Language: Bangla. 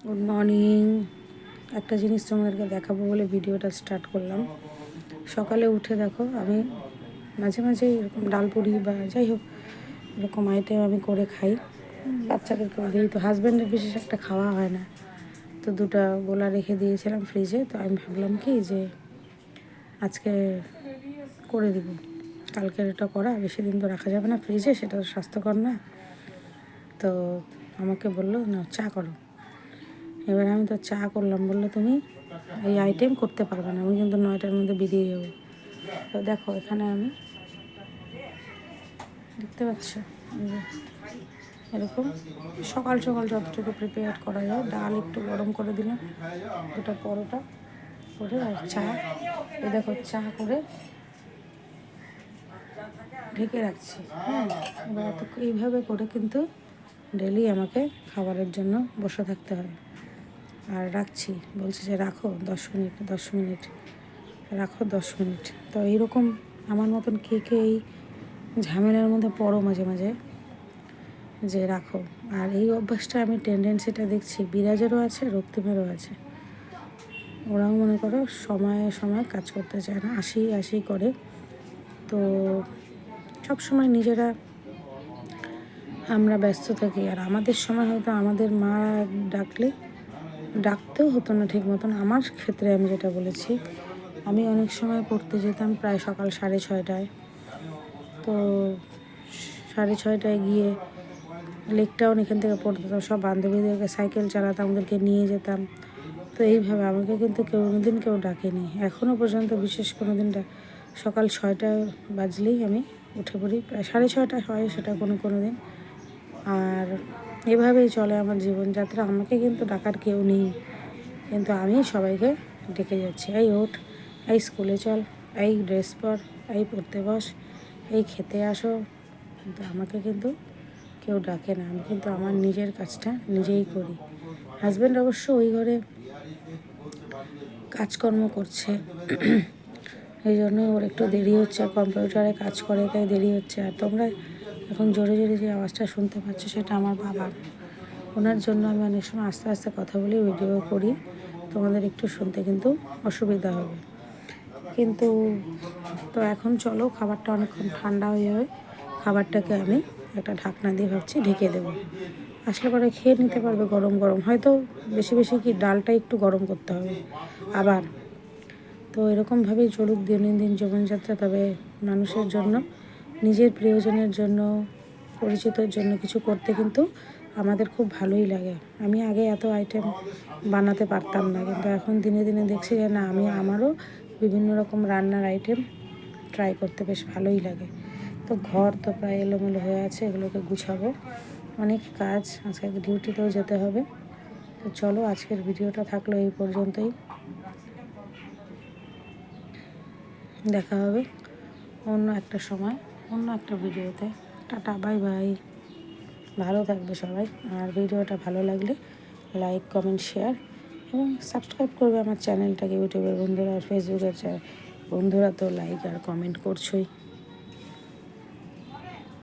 Good morning. একটা জিনিস তোমাদেরকে দেখাবো বলে ভিডিওটা স্টার্ট করলাম। সকালে উঠে দেখো, আমি মাঝে মাঝে এরকম ডাল পুরি বা যাই হোক এরকম আইটেম আমি করে খাই, বাচ্চাদেরকেও দিই। তো হাজব্যান্ডের বিশেষ একটা খাওয়া হয় না, তো দুটো গোলা রেখে দিয়েছিলাম ফ্রিজে। তো আমি ভাবলাম কি যে আজকে করে দিব, কালকের এটা করা বেশি দিন তো রাখা যাবে না ফ্রিজে, সেটা তো স্বাস্থ্যকর না। তো আমাকে বললো না চা করো। এবার আমি তো চা করলাম, বললো তুমি এই আইটেম করতে পারবে না, আমি কিন্তু 9টার মধ্যে বেরিয়ে যাবো। তো দেখো এখানে আমি দেখতে পাচ্ছ এরকম সকাল সকাল যতটুকু প্রিপেয়ার করা যায়, ডাল একটু গরম করে দিলাম, দুটো পরোটা করে আর চা। এ দেখো চা করে ঢেকে রাখছি। হ্যাঁ, এবার এইভাবে করে কিন্তু ডেলি আমাকে খাবারের জন্য বসে থাকতে হয়। আর রাখছি, বলছে যে রাখো 10 মিনিট, 10 মিনিট রাখো, 10 মিনিট। তো এইরকম আমার মতন কে কে এই ঝামেলার মধ্যে পড়ো মাঝে মাঝে যে রাখো। আর এই অভ্যাসটা আমি টেন্ডেন্সিটা দেখছি বিরাজেরও আছে, রক্তিমেরও আছে। ওরাও মনে করো সময়ে সময় কাজ করতে চায় না, আসি আসি করে। তো সব সময় নিজেরা আমরা ব্যস্ত থাকি। আর আমাদের সময় হয়তো আমাদের মা ডাকতেও হতো না ঠিক মতন। আমার ক্ষেত্রে আমি যেটা বলেছি, আমি অনেক সময় পড়তে যেতাম প্রায় সকাল 6:30টায়। তো 6:30টায় গিয়ে লেক টাউন এখান থেকে পড়তে যেতাম, সব বান্ধবীদেরকে সাইকেল চালাতাম, ওদেরকে নিয়ে যেতাম। তো এইভাবে আমাকে কিন্তু কোনোদিন কেউ ডাকেনি, এখনও পর্যন্ত। বিশেষ কোনো দিন সকাল 6টা বাজলেই আমি উঠে পড়ি, প্রায় 6:30 হয় সেটা কোনো দিন। আর এভাবেই চলে আমার জীবনযাত্রা। আমাকে কিন্তু ডাকার কেউ নেই, কিন্তু আমি সবাইকে ডেকে যাচ্ছি, এই ওঠ, এই স্কুলে চল, এই ড্রেস পর, এই পড়তে বস, এই খেতে আসো। কিন্তু আমাকে কিন্তু কেউ ডাকে না, আমি কিন্তু আমার নিজের কাজটা নিজেই করি। হাজব্যান্ড অবশ্য ওই ঘরে কাজকর্ম করছে, এই জন্য ওর একটু দেরি হচ্ছে, কম্পিউটারে কাজ করে তাই দেরি হচ্ছে। আর তোমরা এখন জোরে জোরে যে আওয়াজটা শুনতে পাচ্ছ সেটা আমার বাবার। ওনার জন্য আমি অনেক সময় আস্তে আস্তে কথা বলি, ভিডিও করি, তোমাদের একটু শুনতে কিন্তু অসুবিধা হবে। কিন্তু তো এখন চলো, খাবারটা অনেকক্ষণ ঠান্ডা হয়ে যাবে, খাবারটাকে আমি একটা ঢাকনা দিয়ে ভাবছি ঢেকে দেবো। আসলে পরে খেয়ে নিতে পারবে গরম গরম, হয়তো বেশি বেশি কি ডালটা একটু গরম করতে হবে আবার। তো এরকমভাবেই চলুক দৈনন্দিন জীবনযাত্রা। তবে মানুষের জন্য, নিজের প্রিয়জনের জন্য, পরিচিতর জন্য কিছু করতে কিন্তু আমাদের খুব ভালোই লাগে। আমি আগে এত আইটেম বানাতে পারতাম না, কিন্তু এখন দিনে দিনে দেখছি যে না, আমারও বিভিন্ন রকম রান্নার আইটেম ট্রাই করতে বেশ ভালোই লাগে। তো ঘর তো প্রায় এলোমেলো হয়ে আছে, এগুলোকে গুছাবো, অনেক কাজ, আজকে ডিউটিতেও যেতে হবে। তো চলো, আজকের ভিডিওটা থাকলো এই পর্যন্তই। দেখা হবে অন্য একটা সময়, অন্য একটা ভিডিওতে। Tata, bye bye. ভালো থাকবে সবাই। আর ভিডিওটা ভালো লাগলে লাইক, কমেন্ট, শেয়ার এবং সাবস্ক্রাইব করবে আমার চ্যানেলটাকে। ইউটিউবের বন্ধুরা আর ফেসবুকের বন্ধুরা তো লাইক আর কমেন্ট করছোই।